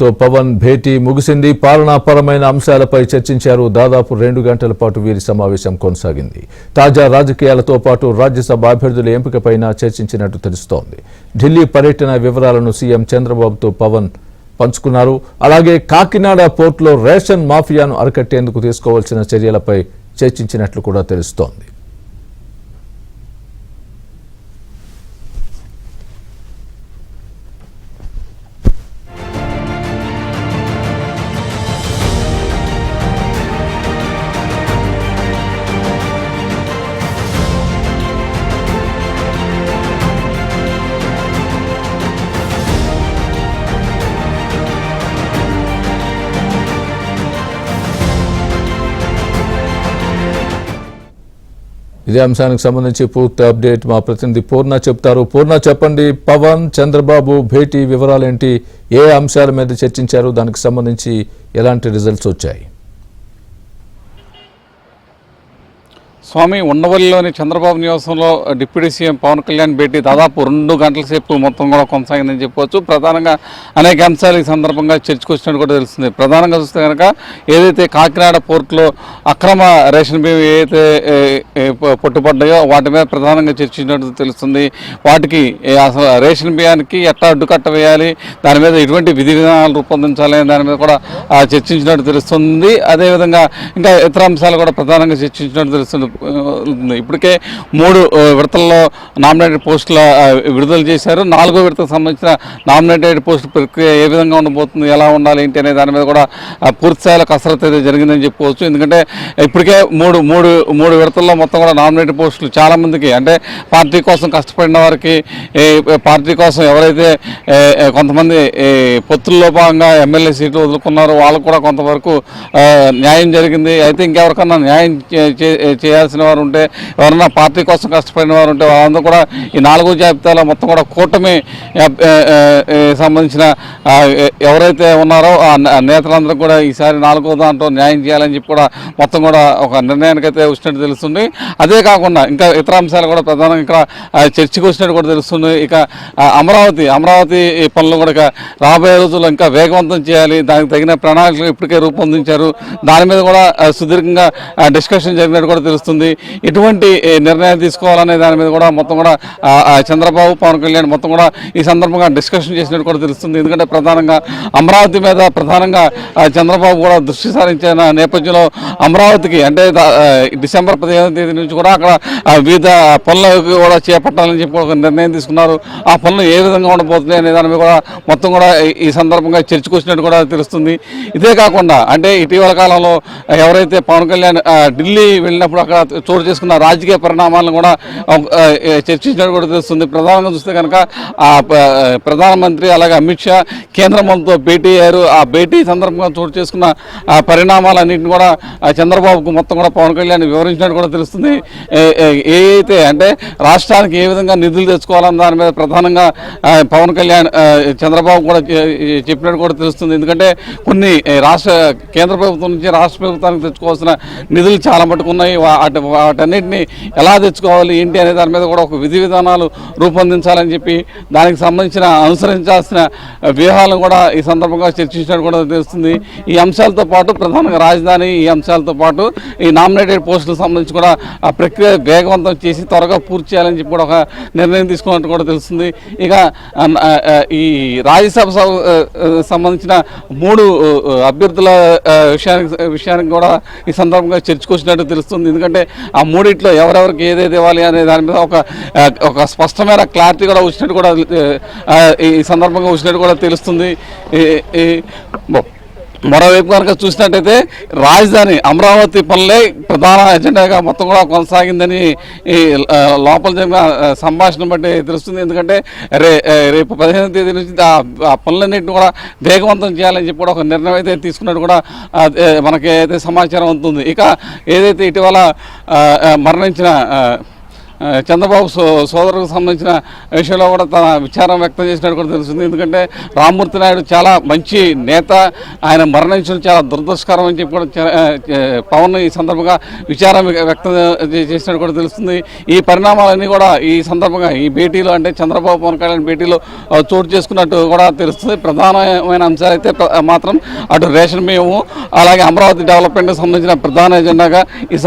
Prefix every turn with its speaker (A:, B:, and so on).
A: చంద్రబాబుతో పవన్ భేటీ ముగిసింది. పాలనాపరమైన అంశాలపై చర్చించారు. దాదాపు 2 గంటల పాటు వీరి సమావేశం కొనసాగింది. తాజా రాజకీయాలతో పాటు రాజ్యసభ అభ్యర్థుల ఎంపికపైన చర్చించినట్టు తెలుస్తోంది. ఢిల్లీ పర్యటన వివరాలను సీఎం చంద్రబాబుతో పవన్ పంచుకున్నారు. అలాగే కాకినాడ పోర్టులో రేషన్ మాఫియాను అరికట్టేందుకు తీసుకోవాల్సిన చర్యలపై చర్చించినట్లు కూడా తెలుస్తోంది. ఇదే అంశానికి సంబంధించి పూర్తి అప్డేట్ మా ప్రతినిధి పూర్ణ చెప్తారు. పూర్ణ, చెప్పండి, పవన్ చంద్రబాబు భేటీ వివరాలేంటి? ఏ అంశాల మీద చర్చించారు? దానికి సంబంధించి ఎలాంటి రిజల్ట్స్ వచ్చాయి?
B: స్వామి, ఉండవల్లిలోని చంద్రబాబు నివాసంలో డిప్యూటీ సీఎం పవన్ కళ్యాణ్ భేటీ దాదాపు 2 గంటల సేపు మొత్తం కూడా కొనసాగిందని చెప్పవచ్చు. ప్రధానంగా అనేక అంశాలు ఈ సందర్భంగా చర్చకు వచ్చినట్టు కూడా తెలుస్తుంది. ప్రధానంగా చూస్తే కనుక ఏదైతే కాకినాడ పోర్టులో అక్రమ రేషన్ బియ్యం ఏదైతే పట్టుబడ్డాయో వాటి మీద ప్రధానంగా చర్చించినట్టు తెలుస్తుంది. వాటికి అసలు రేషన్ బియ్యానికి ఎట్లా అడ్డుకట్ట వేయాలి, దాని మీద ఎటువంటి విధి విధానాలు రూపొందించాలి దాని మీద కూడా చర్చించినట్టు తెలుస్తుంది. అదేవిధంగా ఇంకా ఇతర అంశాలు కూడా ప్రధానంగా చర్చించినట్టు తెలుస్తుంది. ఇప్పటికే 3 విడతల్లో నామినేటెడ్ పోస్టుల విడుదల చేశారు. 4వ విడతకు సంబంధించిన నామినేటెడ్ పోస్టు ప్రక్రియ ఏ విధంగా ఉండబోతుంది, ఎలా ఉండాలి ఏంటి అనే దాని మీద కూడా పూర్తిస్థాయిలో కసరత్తు అయితే జరిగిందని చెప్పుకోవచ్చు. ఎందుకంటే ఇప్పటికే మూడు విడతల్లో మొత్తం కూడా నామినేటెడ్ పోస్టులు చాలామందికి, అంటే పార్టీ కోసం కష్టపడిన వారికి, పార్టీ కోసం ఎవరైతే కొంతమంది పొత్తుల్లో భాగంగా ఎమ్మెల్యే సీట్లు వదులుకున్నారో వాళ్ళకు కూడా కొంతవరకు న్యాయం జరిగింది. అయితే ఇంకెవరికన్నా న్యాయం చేయాల్సిన వారు ఉంటే, ఎవరన్నా పార్టీ కోసం కష్టపడిన వారు ఉంటే వాళ్ళందరూ కూడా ఈ 4వ జాబితాలో మొత్తం కూడా కూటమి సంబంధించిన ఎవరైతే ఉన్నారో ఆ నేతలందరూ కూడా ఈసారి 4వ దాంట్లో న్యాయం చేయాలని చెప్పి కూడా మొత్తం కూడా ఒక నిర్ణయానికి అయితే వచ్చినట్టు తెలుస్తుంది. అదే కాకుండా ఇంకా ఇతర అంశాలు కూడా ప్రధానంగా ఇక్కడ చర్చకు వచ్చినట్టు కూడా తెలుస్తుంది. ఇక అమరావతి పనులు కూడా రాబోయే రోజుల్లో ఇంకా వేగవంతం చేయాలి, దానికి తగిన ప్రణాళికలు ఇప్పటికే రూపొందించారు. దాని మీద కూడా సుదీర్ఘంగా డిస్కషన్ జరిగినట్టు కూడా తెలుస్తుంది. ఎటువంటి నిర్ణయాలు తీసుకోవాలనే దాని మీద కూడా మొత్తం కూడా చంద్రబాబు పవన్ కళ్యాణ్ మొత్తం కూడా ఈ సందర్భంగా డిస్కషన్ చేసినట్టు కూడా తెలుస్తుంది. ఎందుకంటే ప్రధానంగా అమరావతి మీద ప్రధానంగా చంద్రబాబు కూడా దృష్టి సారించిన నేపథ్యంలో అమరావతికి అంటే డిసెంబర్ 15వ తేదీ నుంచి కూడా అక్కడ వివిధ పనులు కూడా చేపట్టాలని చెప్పి ఒక నిర్ణయం తీసుకున్నారు. ఆ పనులు ఏ విధంగా ఉండబోతున్నాయి అనే దాని మీద కూడా మొత్తం కూడా ఈ సందర్భంగా చర్చకు వచ్చినట్టు కూడా తెలుస్తుంది. ఇదే కాకుండా అంటే ఇటీవల కాలంలో ఎవరైతే పవన్ కళ్యాణ్ ఢిల్లీ వెళ్ళినప్పుడు అక్కడ చోటు చేసుకున్న రాజకీయ పరిణామాలను కూడా చర్చించినట్టు కూడా తెలుస్తుంది. ప్రధానంగా చూస్తే కనుక ప్రధానమంత్రి అలాగే అమిత్ షా కేంద్ర మంత్రితో భేటీ అయ్యారు. ఆ భేటీ సందర్భంగా చోటు చేసుకున్న పరిణామాలన్నింటినీ కూడా చంద్రబాబుకు మొత్తం కూడా పవన్ కళ్యాణ్ వివరించినట్టు కూడా తెలుస్తుంది. ఏదైతే అంటే రాష్ట్రానికి ఏ విధంగా నిధులు తెచ్చుకోవాలన్న దాని మీద ప్రధానంగా పవన్ కళ్యాణ్ చంద్రబాబు కూడా చెప్పినట్టు కూడా తెలుస్తుంది. ఎందుకంటే కొన్ని కేంద్ర ప్రభుత్వం నుంచి రాష్ట్ర ప్రభుత్వానికి తెచ్చుకోవాల్సిన నిధులు చాలా మటుకున్నాయి. వాటన్నిటిని ఎలా తెచ్చుకోవాలి ఏంటి అనే దాని మీద కూడా ఒక విధి విధానాలు రూపొందించాలని చెప్పి దానికి సంబంధించిన అనుసరించాల్సిన వ్యూహాలను కూడా ఈ సందర్భంగా చర్చించినట్టు కూడా తెలుస్తుంది. ఈ అంశాలతో పాటు ప్రధానంగా రాజధాని ఈ అంశాలతో పాటు ఈ నామినేటెడ్ పోస్టులకు సంబంధించి కూడా ఆ ప్రక్రియ వేగవంతం చేసి త్వరగా పూర్తి చేయాలని చెప్పి కూడా ఒక నిర్ణయం తీసుకున్నట్టు కూడా తెలుస్తుంది. ఇక ఈ రాజ్యసభ సంబంధించిన 3 అభ్యర్థుల విషయానికి కూడా ఈ సందర్భంగా చర్చకు వచ్చినట్టు తెలుస్తుంది. ఎందుకంటే ఆ 3 ఎవరెవరికి ఏదైతే ఇవ్వాలి అనే దాని మీద ఒక స్పష్టమైన క్లారిటీ కూడా వచ్చినట్టు కూడా ఈ సందర్భంగా వచ్చినట్టు కూడా తెలుస్తుంది. మరోవైపు కనుక చూసినట్టయితే రాజధాని అమరావతి పనులే ప్రధాన ఎజెండాగా మొత్తం కూడా కొనసాగిందని ఈ లోపల జరిగిన సంభాషణ బట్టి తెలుస్తుంది. ఎందుకంటే రేపు 15వ తేదీ నుంచి ఆ పనులన్నింటినీ కూడా వేగవంతం చేయాలని చెప్పి కూడా ఒక నిర్ణయం అయితే తీసుకున్నట్టు కూడా మనకి అయితే సమాచారం ఉంటుంది. ఇక ఏదైతే ఇటీవల మరణించిన చంద్రబాబు సోదరుకు సంబంధించిన విషయంలో కూడా తన విచారం వ్యక్తం చేసినట్టు కూడా తెలుస్తుంది. ఎందుకంటే రామ్మూర్తి నాయుడు చాలా మంచి నేత, ఆయన మరణించడం చాలా దురదృష్టకరం అని చెప్పి కూడా పవన్ ఈ సందర్భంగా విచారం వ్యక్తం చేసినట్టు కూడా తెలుస్తుంది. ఈ పరిణామాలన్నీ కూడా ఈ సందర్భంగా ఈ భేటీలో అంటే చంద్రబాబు పవన్ కళ్యాణ్ భేటీలో చోటు చేసుకున్నట్టు కూడా తెలుస్తుంది. ప్రధానమైన అంశాలు అయితే మాత్రం అటు రేషన్ బియ్యము అలాగే అమరావతి డెవలప్మెంట్కి సంబంధించిన ప్రధాన ఎజెండాగా ఈ